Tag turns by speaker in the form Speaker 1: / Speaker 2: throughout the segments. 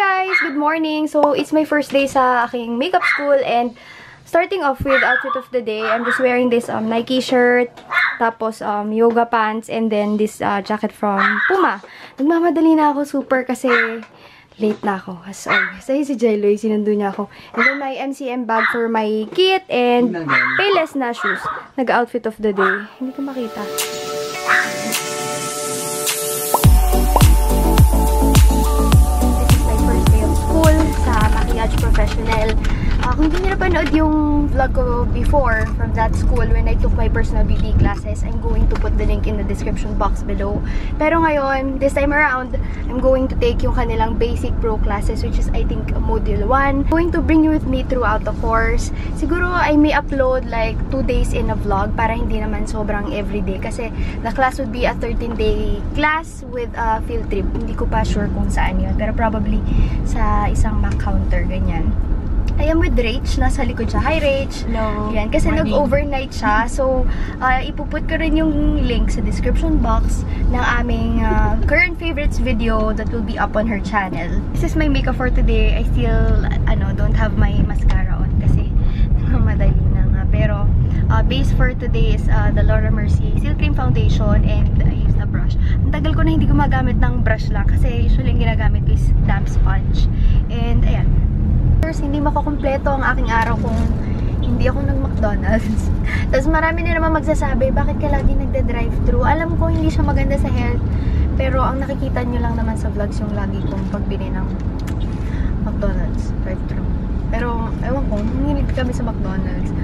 Speaker 1: guys! Good morning! So, it's my first day sa aking makeup school and starting off with outfit of the day, I'm just wearing this Nike shirt, tapos yoga pants, and then this jacket from Puma. Nagmamadali na ako super kasi late na ako. As always. Ayun si Jelloy, sinundo niya ako. And then my MCM bag for my kit and Payless na shoes. Nag-outfit of the day. Hindi ko makita. Professional. Kung hindi nyo napanood yung vlog ko before from that school when I took my personal beauty classes, I'm going to put the link in the description box below. Pero ngayon, this time around, I'm going to take yung kanilang basic pro classes, which is I think module 1. I'm going to bring you with me throughout the course. Siguro I may upload like 2 days in a vlog para hindi naman sobrang everyday kasi the class would be a 13-day class with a field trip. Hindi ko pa sure kung saan yun, pero probably sa isang Mac counter, ganyan. I am with Rach. Nasa likod siya. Hi, Rach!
Speaker 2: Hello.
Speaker 1: Yan, kasi nag-overnight siya. So, ipuput ko rin yung link sa description box ng aming current favorites video that will be up on her channel. This is my makeup for today. I still, don't have my mascara on kasi madali na nga. Pero, base for today is the Laura Mercier Silk Cream Foundation and I used a brush. Ang tagal ko na hindi gumagamit ng brush lang kasi usually yung ginagamit ko is damp sponge. And, ayan. Hindi makukumpleto ang aking araw kung hindi ako nag-McDonald's. Tapos marami na naman magsasabi, bakit ka lagi nagda-drive-thru? Alam ko, hindi siya maganda sa health. Pero ang nakikita nyo lang naman sa vlogs yung lagi kong pagbili ng McDonald's drive-thru. Pero, ewan ko, nanginig kami sa McDonald's.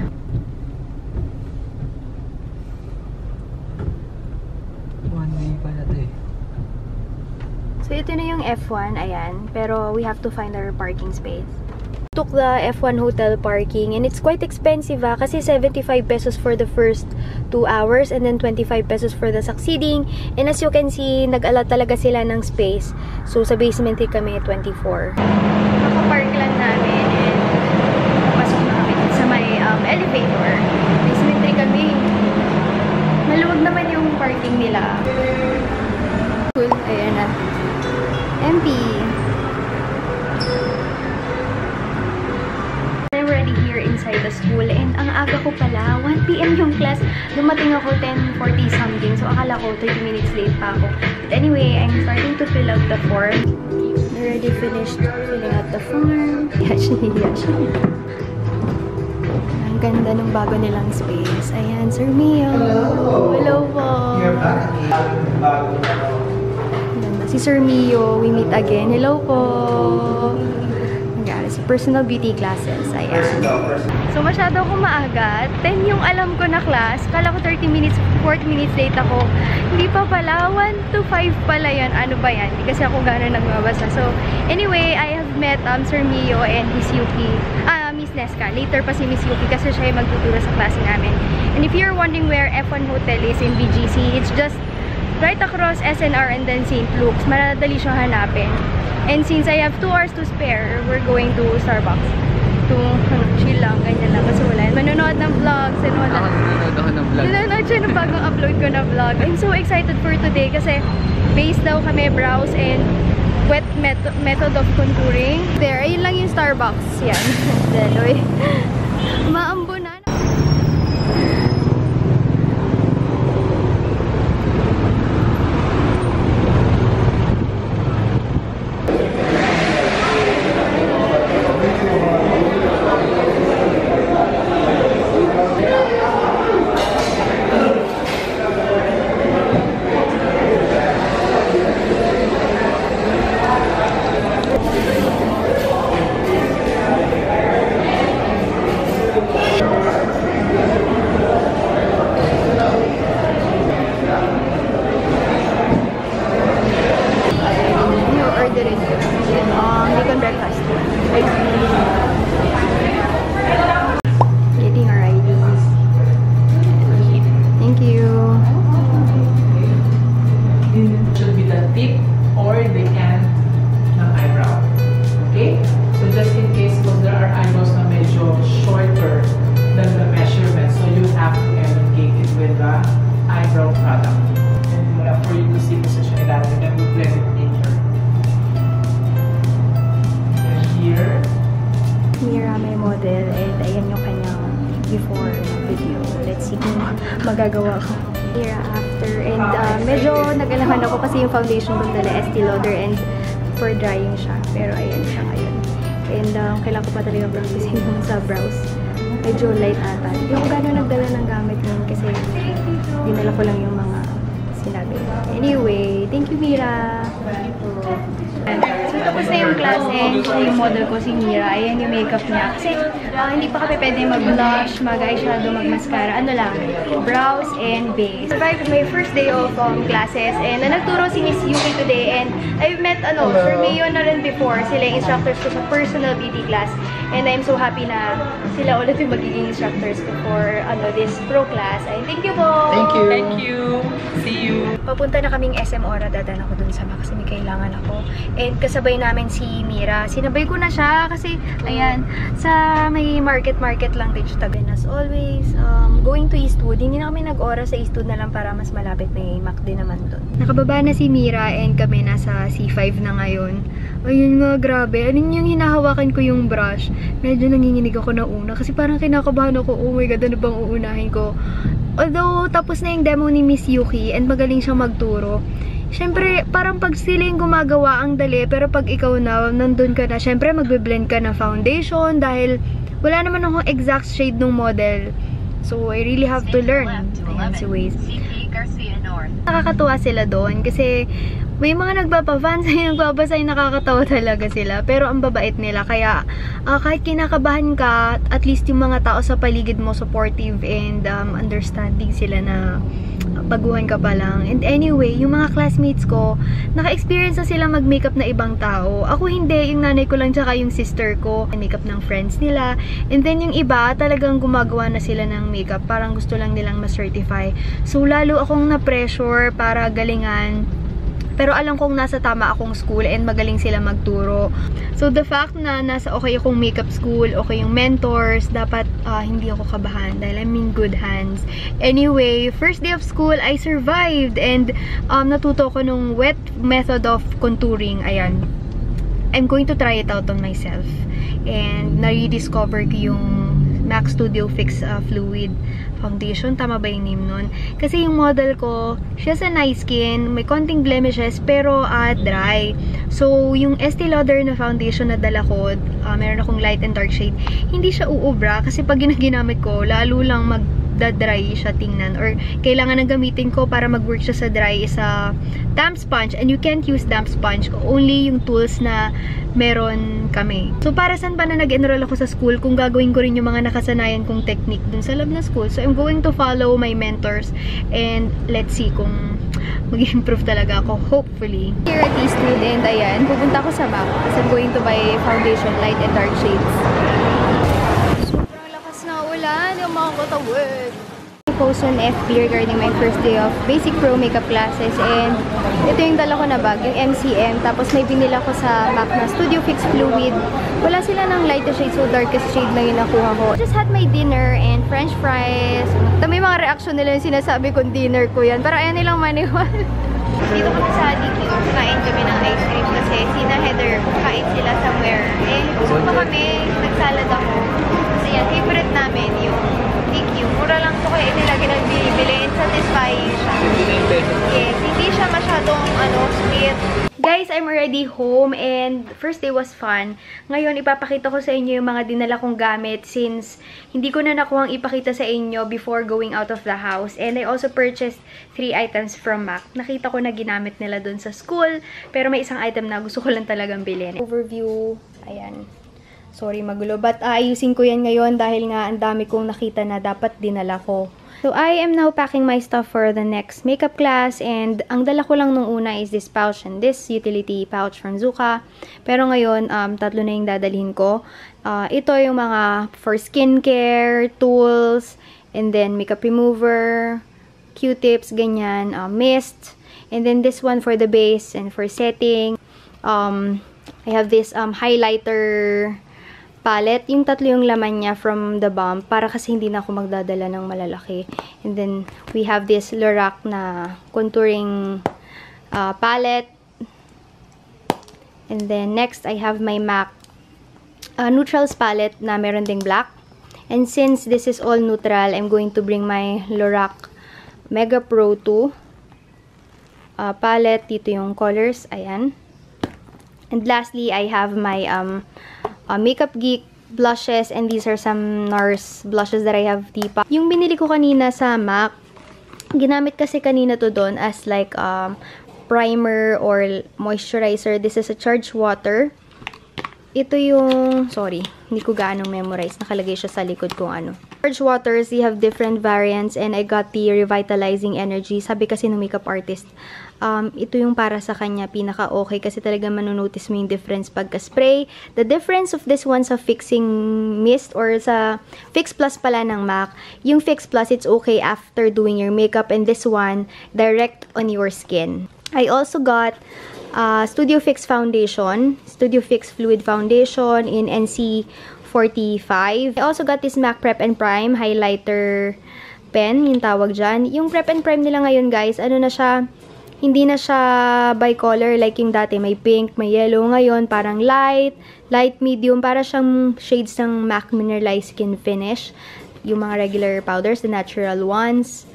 Speaker 2: One way pala ito eh.
Speaker 1: So, ito na yung F1, ayan. Pero, we have to find our parking space. Took the F1 hotel parking and it's quite expensive kasi 75 pesos for the first 2 hours and then 25 pesos for the succeeding. And as you can see, nag-allot talaga sila ng space. So, sa basement kami 24. Naka-park lang namin and pasok na kami sa may elevator. Basement 3 kami. Maluwag naman yung parking nila. Cool. Ayan na. MP. Inside the school and ang aga ko pala 1 PM yung class, dumating ako 10:40 something, so akala ko 30 minutes late pa ako, but anyway, I'm starting to fill out the form. Already finished filling out the form. Ang ganda ng bago nilang space. Ayan, Sir Mio. Hello po. Ganda si Sir Mio, we meet again. Hello po. Sa personal beauty classes. Ayan. So, masyado akong maaga. 10 yung alam ko na class. Kala ko 30 minutes, 40 minutes late ako. Hindi pa pala. 1 to 5 pala yan. Ano ba yan? Hindi kasi ako gano'n nagbabasa. So, anyway, I have met Sir Mio and Miss Yuki. Miss Nesca. Later pa si Miss Yuki kasi siya yung magtuturo sa klase namin. And if you're wondering where F1 Hotel is in BGC, it's just right across SNR and then St. Luke's. Madali siyang hanapin. And since I have 2 hours to spare, we're going to Starbucks. To chill lang, ganyan lang. Kasi wala. Manonood ng vlogs and wala.
Speaker 2: Nanonood ako ng vlog.
Speaker 1: Nanonood siya ng bagong upload ko na vlog. I'm so excited for today kasi base daw kami brows and wet method of contouring. There, ayun lang yung Starbucks. Yan. Deloy. Maambo na. magagawa ko. Mira after. And medyo nag-alaman ako kasi yung foundation ko dala Estee Lauder and for drying siya. Pero ayan siya ngayon. And kailangan ko pa talaga practicing yung sa brows. Medyo light ata. Hindi ko gano'n nagdala ng gamit nun kasi dinala ko lang yung mga sinabi. Anyway, thank you Mira! So, tapos na yung klase. Siya yung model ko, si Mira. Ayan yung makeup niya. Kasi hindi pa kami pwede mag-blush, mag-eyeshadow, mag-mascara. Ano lang, brows and base. Survived my first day of classes. And nagturo si Miss Yuki today. And I've met, for me yun na rin before. Sila yung instructors ko sa personal beauty class. And I'm so happy na sila ulit yung magiging instructors ko for this pro class. Ay, thank you po!
Speaker 2: Thank you!
Speaker 3: Thank you! See you!
Speaker 1: Papunta na kaming SM Ora. Dadan ako dun sa kasi may kailangan ako. And kasabay namin si Mira. Sinabay ko na siya kasi, ayan, sa may market lang din siya tagan. As always, going to Eastwood. Hindi na kami nag-ora sa Eastwood na lang para mas malapit. May McD naman dun. Nakababa na si Mira and kami nasa C5 na ngayon. Ayun nga, grabe. Ano yung hinahawakan ko yung brush? Medyo nanginginig ako na una kasi parang kinakabahan ako. Oh my God, ano bang uunahin ko? Although, tapos na yung demo ni Miss Yuki and magaling siyang magturo. Siyempre, parang pag sila yung gumagawa ang dali, pero pag ikaw na, nandun ka na, siyempre magbe-blend ka na foundation dahil wala naman akong exact shade ng model. So, I really have to learn. Ayan si Waze. Nakakatuwa sila doon kasi may mga nagbabasay, nakakatawa talaga sila. Pero ang babait nila. Kaya, kahit kinakabahan ka, at least yung mga tao sa paligid mo, supportive and understanding sila na baguhan ka pa lang. And anyway, yung mga classmates ko, naka-experience na sila mag-makeup na ibang tao. Ako hindi, yung nanay ko lang tsaka yung sister ko, makeup ng friends nila. And then yung iba, talagang gumagawa na sila ng makeup. Parang gusto lang nilang ma-certify. So, lalo akong na-pressure para galingan. Pero alam kong nasa tama akong school and magaling sila magturo. So, the fact na nasa okay akong makeup school, okay yung mentors, dapat hindi ako kabahan dahil I'm in good hands. Anyway, first day of school, I survived and natuto ko nung wet method of contouring. Ayan. I'm going to try it out on myself. And na-rediscover ko yung MAC Studio Fix Fluid Foundation. Tama ba yung name nun? Kasi yung model ko, siya sa nice skin, may konting blemishes, pero dry. So, yung Estee Lauder na foundation na dala ko, meron akong light and dark shade, hindi siya uubra kasi pag ginagamit ko, lalo lang magda-dry siya tingnan. Or kailangan na gamitin ko para mag-work siya sa dry is damp sponge. And you can't use damp sponge. Only yung tools na meron kami. So, para saan ba na nag-enroll ako sa school kung gagawin ko rin yung mga nakasanayan kong technique dun sa lab na school. So, I'm going to follow my mentors and let's see kung mag-improve talaga ako, hopefully. Here at Eastwood and ayan, pupunta ako sa MAC kasi I'm going to buy foundation, light and dark shades. Sobrang lakas na ulan, yung mga katawid. Post on FB regarding my first day of basic pro makeup classes and ito yung dala ko na bag, yung MCM, tapos may binila ko sa MAC na Studio Fix Fluid. Wala sila ng lighter shade, so darkest shade lang yung nakuha ko. Just had my dinner and french fries. May mga reaction nila yung sinasabi kong dinner ko yan, pero ayaw nilang maniwala. Dito kami sa DQ, kain kami ng ice cream kasi sina Heather, kain sila somewhere. Eh, gusto pa kami, nagsalad ako. Kasi yan, favorite namin yung DQ. Mura lang to kaya nila ginabibili and satisfying siya. Yes, hindi siya masyadong sweet. Guys, I'm already home and first day was fun. Ngayon, ipapakita ko sa inyo yung mga dinala kong gamit since hindi ko na nakuhang ipakita sa inyo before going out of the house. And I also purchased 3 items from MAC. Nakita ko na ginamit nila dun sa school, pero may isang item na gusto ko lang talagang bilhin. Overview, ayan. Sorry, magulo. But ayusin ko yan ngayon dahil nga ang dami kong nakita na dapat dinala ko. So, I am now packing my stuff for the next makeup class and ang dala ko lang nung una is this pouch and this utility pouch from Zuka. Pero ngayon, tatlo na yung dadalhin ko. Ito yung mga for skincare, tools, and then makeup remover, Q-tips, ganyan, mist, and then this one for the base and for setting. I have this highlighter palette. Yung tatlo yung laman niya from the Balm para kasi hindi na ako magdadala ng malalaki. And then, we have this Lorac na contouring palette. And then, next, I have my MAC Neutrals palette na meron ding black. And since this is all neutral, I'm going to bring my Lorac Mega Pro 2 palette. Dito yung colors. Ayan. And lastly, I have my Makeup Geek blushes, and these are some NARS blushes that I have tipa. Yung binili ko kanina sa MAC, ginamit kasi kanina to doon as like primer or moisturizer. This is a charged water. Ito yung, sorry, hindi ko gaanong memorize. Nakalagay siya sa likod kung ano. Charged waters, they have different variants, and I got the Revitalizing Energy. Sabi kasi ng makeup artist, ito yung para sa kanya pinaka-okay kasi talaga manunotice mo yung difference pagka-spray. The difference of this one sa Fixing Mist or sa Fix Plus pala ng MAC, yung Fix Plus, it's okay after doing your makeup, and this one, direct on your skin. I also got Studio Fix Foundation, Studio Fix Fluid Foundation in NC45. I also got this MAC Prep and Prime highlighter pen, yung tawag dyan. Yung Prep and Prime nila ngayon, guys, ano na siya, hindi na siya bicolor like yung dati. May pink, may yellow. Ngayon, parang light, medium. Para siyang shades ng MAC Mineralized Skin Finish. Yung mga regular powders, the natural ones.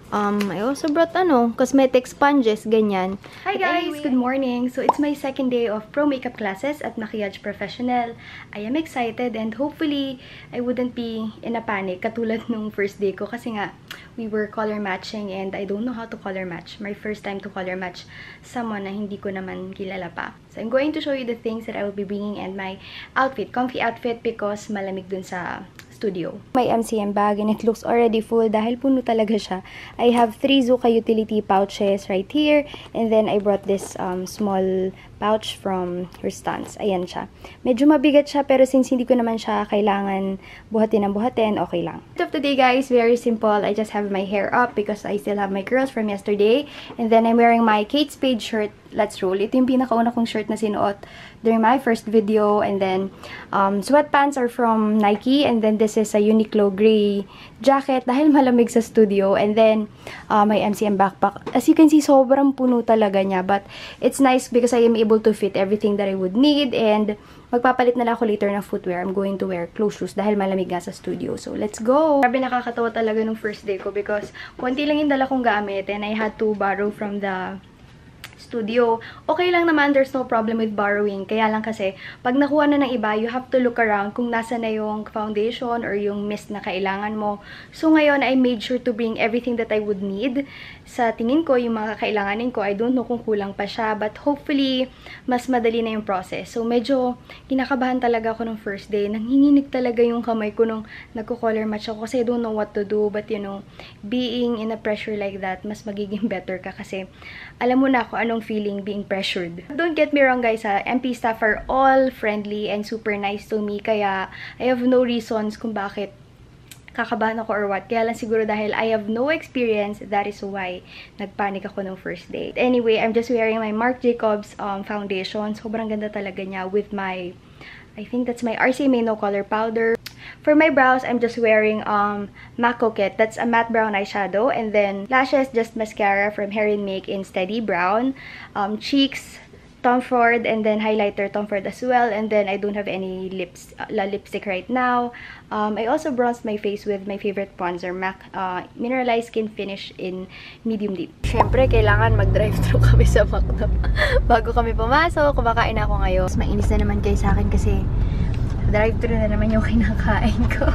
Speaker 1: I also brought cosmetic sponges, ganyan. Hi guys! Anyway, good morning! So, it's my second day of pro makeup classes at Maquillage Professional. I am excited and hopefully, I wouldn't be in a panic katulad nung first day ko kasi nga, we were color matching and I don't know how to color match. My first time to color match someone na hindi ko naman kilala pa. So, I'm going to show you the things that I will be bringing and my outfit. Comfy outfit because malamig dun sa studio. My MCM bag and it looks already full dahil puno talaga siya. I have 3 Zuka utility pouches right here and then I brought this small pouch from Restance. Ayan siya. Medyo mabigat siya pero since hindi ko naman siya kailangan buhatin ng buhatin, okay lang. Of today guys, very simple. I just have my hair up because I still have my curls from yesterday and then I'm wearing my Kate Spade shirt. Let's roll. Ito yung pinakauna kong shirt na sinuot during my first video and then sweatpants are from Nike and then this is a Uniqlo gray jacket dahil malamig sa studio and then my MCM backpack. As you can see, sobrang puno talaga niya but it's nice because I am able to fit everything that I would need and magpapalit na lang ako later ng footwear. I'm going to wear closed shoes dahil malamig nga sa studio. So, let's go! Grabe nakakatawa talaga nung first day ko because konti lang yung dala kong gamit and I had to borrow from the studio. Okay lang naman, there's no problem with borrowing. Kaya lang kasi, pag nakuha na ng iba, you have to look around kung nasa na yung foundation or yung mist na kailangan mo. So ngayon, I made sure to bring everything that I would need. Sa tingin ko, yung mga kakailanganin ko, I don't know kung kulang pa siya, but hopefully, mas madali na yung process. So medyo, kinakabahan talaga ako nung first day. Nanginginig talaga yung kamay ko nung nagko-color match ako kasi I don't know what to do. But you know, being in a pressure like that, mas magiging better ka kasi alam mo na ako anong feeling being pressured. Don't get me wrong guys, MP staff are all friendly and super nice to me. Kaya I have no reasons kung bakit kakabahan ako or what. Kaya lang siguro dahil I have no experience, that is why nagpanic ako nung first day. Anyway, I'm just wearing my Marc Jacobs foundation. Sobrang ganda talaga niya with my, I think that's my RCMA No Color Powder. For my brows, I'm just wearing MAC Coquette. That's a matte brown eyeshadow. And then lashes, just mascara from Hair & Make in Steady Brown. Cheeks, Tom Ford. And then highlighter, Tom Ford as well. And then I don't have any lipstick right now. I also bronzed my face with my favorite bronzer, MAC Mineralized Skin Finish in Medium Deep. Siyempre, kailangan mag-drive-thru kami sa McDo. Bago kami pumasok, kumakain ako ngayon. Mainis na naman kayo sa akin kasi drive-thru na naman yung kinakain ko.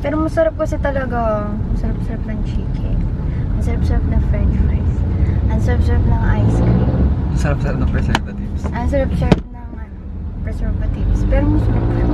Speaker 1: Pero masarap kasi talaga. Masarap-sarap ng chicken. Masarap-sarap ng french fries. Ang sarap-sarap ng ice cream.
Speaker 2: Sarap-sarap ng preservatives.
Speaker 1: Ang sarap-sarap ng preservatives. Pero masarap lang.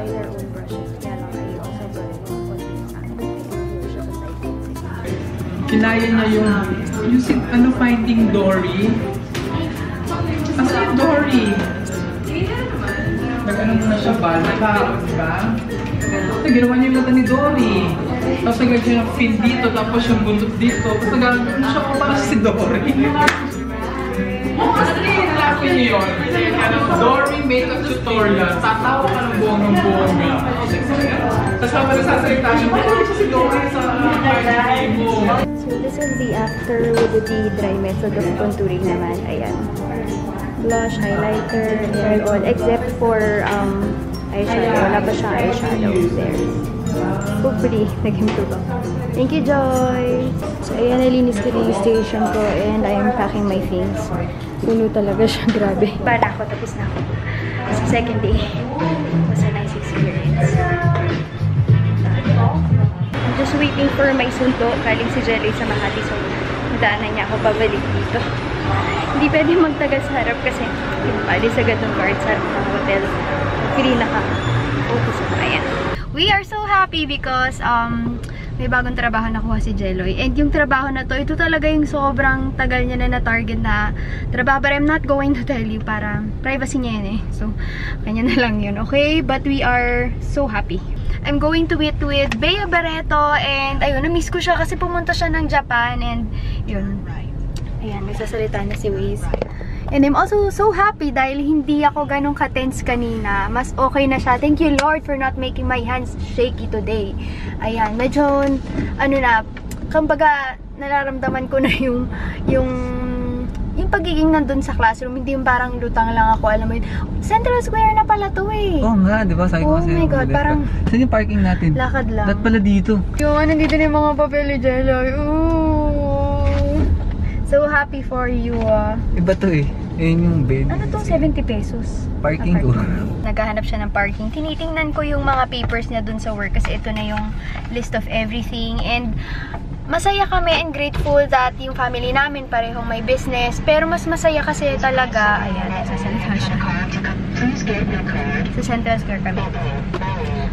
Speaker 1: provide our own brushes. Kaya lang I also brought in yung konti ng aking siya sa side.
Speaker 3: Kinaya niya yung Finding Dory. Asa yung Dory? Nag-ano mo na siya ba? Diba? Ginawa niya yung mata ni Dory. Tapos naglag siya ng fin dito, tapos yung buntot dito. Tapos nagagano siya ko para si Dory. Kasi nilapin niyo yun. Dory makeup tutorial. Tatawa ka ng buong-buong. Tapos habang nagsasalita siya, bakit siya si Dory sa party mo?
Speaker 1: So this is the after with the dry method of contouring naman. Ayan. Blush, highlighter, and all. Except for eyeshadow. Wala pa siyang eyeshadow there. Hopefully, nag-improve ako. Thank you, Joy! So, ayan, nalinis ko na yung station ko and I am packing my things. Puno talaga siya, grabe. Para ako, tapos na ako. Sa second day, it was a nice experience. I'm just waiting for my sunto. Galing si Jelly sa Makati, so madaanan niya ako pabalik dito. Hindi pwede magtagal sa harap kasi pinapalis agad ng guard sa harap ng hotel. Hindi naka-focus ako. Ayan. We are so happy because may bagong trabaho nakuha si Jeloy. And yung trabaho na to, ito talaga yung sobrang tagal niya na na-target na trabaho. But I'm not going to tell you para privacy niya yun eh. So, kanya na lang yun. Okay? But we are so happy. I'm going to meet with Bea Barreto and ayun, na-miss ko siya kasi pumunta siya ng Japan and yun. Ayan, nagsasalita na si Waze. And I'm also so happy dahil hindi ako ganong ka-tense kanina. Mas okay na siya. Thank you, Lord, for not making my hands shaky today. Ayan, medyo, kumbaga, nararamdaman ko na yung pagiging nandun sa classroom. Hindi yung parang lutang lang ako. Alam mo yun, Central Square na pala to eh.
Speaker 2: Oo nga, di ba? Sabi ko
Speaker 1: oh my God, parang
Speaker 2: saan yung parking natin?
Speaker 1: Lakad lang.
Speaker 2: Lahat pala dito.
Speaker 1: Yun, nandito na yung mga papel ni Jello. So happy for you.
Speaker 2: Iba to eh. Ayun yung bed.
Speaker 1: Ano tong 70 pesos?
Speaker 2: Parking ko.
Speaker 1: Naghahanap siya ng parking. Tinitingnan ko yung mga papers niya dun sa work kasi ito na yung list of everything. And masaya kami and grateful that yung family namin parehong may business. Pero mas masaya kasi talaga, ayan, sa Central Square kami.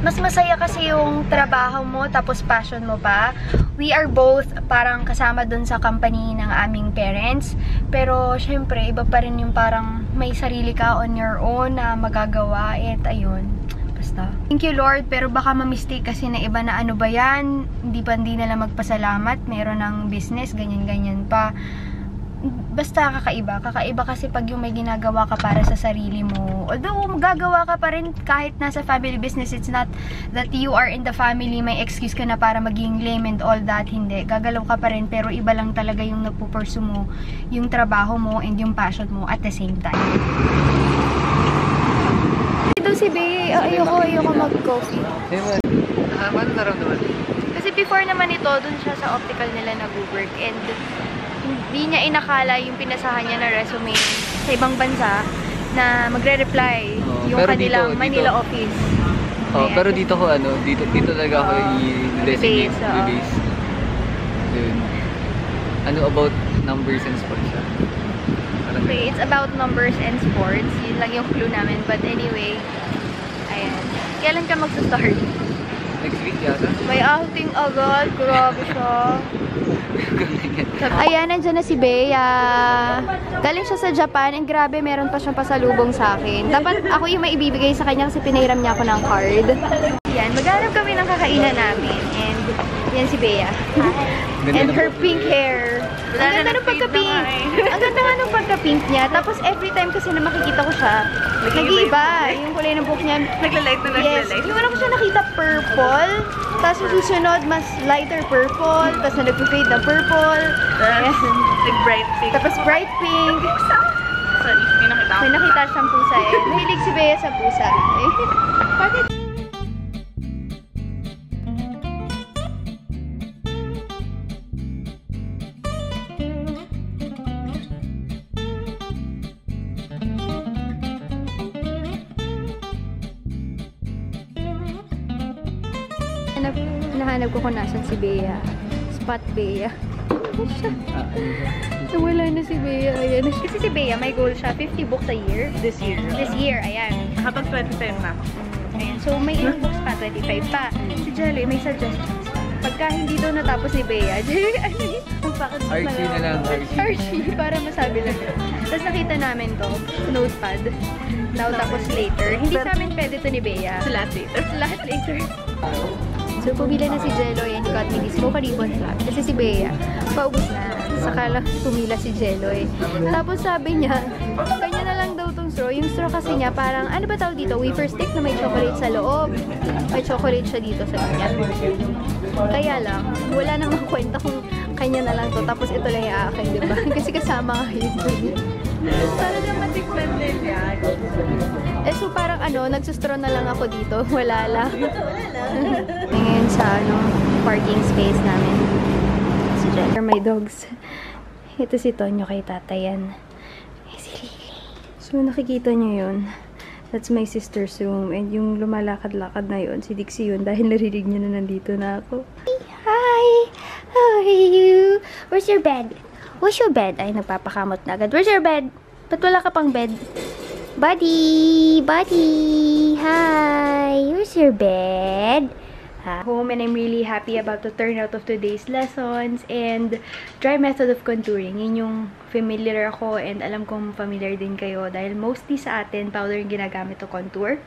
Speaker 1: Mas masaya kasi yung trabaho mo tapos passion mo pa. We are both parang kasama dun sa company ng aming parents. Pero syempre, iba pa rin yung parang may sarili ka on your own na magagawa. At ayun, basta. Thank you, Lord. Pero baka ma-mistake kasi na iba na ano ba yan. Hindi na lang magpasalamat. Meron ng business, ganyan-ganyan pa. Basta kakaiba. Kakaiba kasi pag yung may ginagawa ka para sa sarili mo. Although magagawa ka pa rin kahit nasa family business, it's not that you are in the family, may excuse ka na para maging lame and all that. Hindi. Gagalaw ka pa rin pero iba lang talaga yung nagpupursue mo, yung trabaho mo and yung passion mo at the same time. Ito si Bea, ayoko mag-coffee.
Speaker 2: Paano naramdaman?
Speaker 1: Kasi before naman ito, dun siya sa optical nila nag-work and hindi niya inakala yung pinasahan niya na resume sa ibang bansa na magre-reply yung kanilang Manila office.
Speaker 2: Oh, pero dito ko dito talaga ako i-designate base. Yun. Ano about numbers and sports siya?
Speaker 1: Okay, it's about numbers and sports. Yun lang yung clue namin. But anyway, ayan. Kailan ka mag-start?
Speaker 2: Next week yata?
Speaker 1: May outing agad. Grabe siya. Ayan, nandiyan na si Bea. Galing siya sa Japan and grabe, meron pa siyang pasalubong sa akin. Dapat ako yung maibibigay sa kanya kasi pinairam niya ako ng card. Yan, maghanap kami ng kakainan namin. And yan si Bea. And her pink hair. Ang ganda ng pagka-pink. Ang ganda nga ng pagka-pink niya. Tapos every time kasi na makikita ko siya, nag-iiba. Yung kulay ng buhok niya.
Speaker 3: Naglalight na naglalight.
Speaker 1: Yes. Yung una ko siya nakita purple. Tapos yung susunod, mas lighter purple. Tapos na nag-fade ng purple.
Speaker 3: Like bright pink.
Speaker 1: Tapos bright pink.
Speaker 3: Sorry, may nakita ako.
Speaker 1: May nakita siyang pusa eh. Mahilig si Bea sa pusa. Bakit? Nahanap ko kung nasan si Bea. Spot Bea. So, wala na si Bea. Ayan. Kasi si Bea, may goal siya. 50 books a year.
Speaker 3: This year.
Speaker 1: This year, ayan.
Speaker 3: Habang 27 na.
Speaker 1: Ayan. So, may ilang books pa, 25 pa. Si Jelly, may suggestions. Pagka hindi daw natapos ni Bea, Jelly, ano yun?
Speaker 2: Archie na lang, Archie.
Speaker 1: Archie, para masabi lang yun. Tapos nakita namin to, notepad. Now, tapos later. Hindi sa amin pwede to ni Bea.
Speaker 4: Lahat later.
Speaker 1: Lahat later. So, pumila na si Jeloy and got me this Mocha Ribbon Flap. Kasi si Bea, paubos na. Saka lang pumila si Jeloy. Tapos sabi niya, kanya na lang daw tong straw. Yung straw kasi niya, parang, ano ba tawag dito? Wafer stick na may chocolate sa loob. May chocolate siya dito sa kanya. Kaya lang, wala namang kwenta kung kanya na lang to. Tapos ito lang yung akin, diba? Kasi kasama nga yun.
Speaker 4: Sana na matikman din yan.
Speaker 1: Eh, so parang ano, nagsustraw na lang ako dito. Wala lang.
Speaker 4: Wala lang.
Speaker 1: Ngayon sa parking space namin. Si Jen. My dogs. Ito si Tonyo kay tatayan. Si Lily. So nakikita niyo yun. That's my sister's room. And yung lumalakad-lakad na yun, si Dixie yun. Dahil narinig niya na nandito na ako. Hi! How are you? Where's your bed? Where's your bed? Ay, nagpapakamot na agad. Where's your bed? Ba't wala ka pang bed? Buddy! Buddy! Hi! Where's your bed? Home, and I'm really happy about the turnout of today's lessons and dry method of contouring. Yun yung familiar ako and alam kong familiar din kayo dahil mostly sa atin, powder yung ginagamit to contour.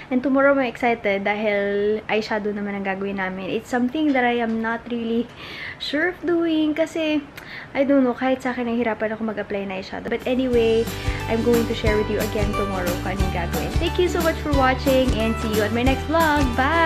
Speaker 1: And tomorrow, I'm excited dahil eyeshadow naman ang gagawin namin. It's something that I am not really sure of doing kasi, I don't know, kahit sa akin nahihirapan ako mag-apply na eyeshadow. But anyway, I'm going to share with you again tomorrow kung anong gagawin. Thank you so much for watching and see you on my next vlog. Bye!